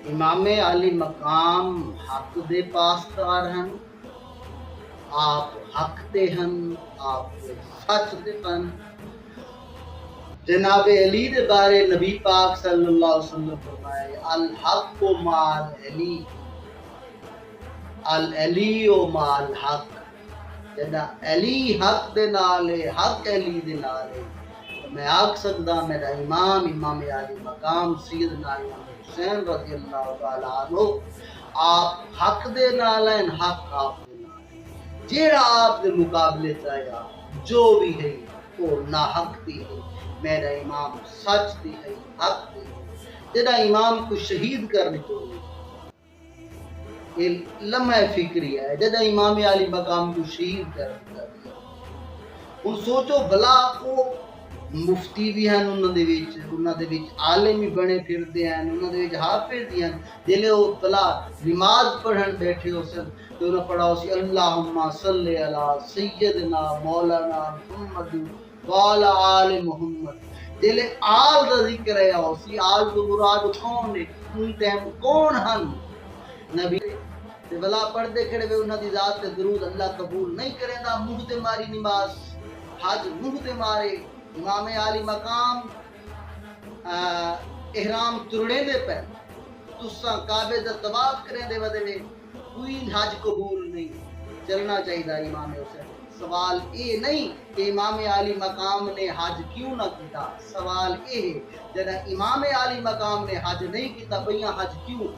امام علی مقام حق دے پاسدار ہیں، آپ حق دے ہیں، آپ سچ دے ہیں۔ جناب علی دے بارے نبی پاک صلی اللہ علیہ وسلم فرمائے الحق مال علی، العلی مال حق۔ جنا علی حق دے نال ہے، حق علی دے نال ہے، میں آکھ سکدا میرا امام علی مقام سیدنا امام حسین رضی اللہ تعالیٰ عنہ آپ حق دے نال ہیں، حق آپ دے نال ہے۔ جیڑا آپ دے مقابلے چاہیا جو بھی ہے وہ نا حق دی ہے، میرا امام سچ دی ہے، حق دی ہے۔ جیڑا امام کو شہید کرنے تو یہ لمحہ فکری ہے، جدا امام علی مقام کو شہید کر دیا۔ ہن سوچو بھلا وہ مفتی بھی ہیں انہاں دے وچ عالم بھی بنے پھردے ہیں، انہاں دے وچ حافظ بھی ہیں، جلے وہ بھلا نماز پڑھن بیٹھے ہو سن تو انہاں پڑھا ہو سی اللہم صلی علی سیدنا مولانا محمد وعلی آل محمد۔ جلے آل دا ذکر ہے ہو سی آل تو مراد کون ہے، ان ٹائم کون ہن؟ نبی تے بلا پڑھدے کھڑے ہوئے انہاں دی ذات تے درود اللہ قبول نہیں کرے دا، منہ تے ماری نماز، حج منہ تے مارے۔ امام علی مقام احرام ترڑے دے پہ تساں کعبے دا طواف کریں دے ودے وے کوئی حج قبول نہیں، چلنا چاہیے امام حسین۔ سوال یہ نہیں کہ امام علی مقام نے حج کیوں نہ کیتا، سوال یہ ہے جب امام علی مقام نے حج نہیں کیتا بھئیاں حج کیوں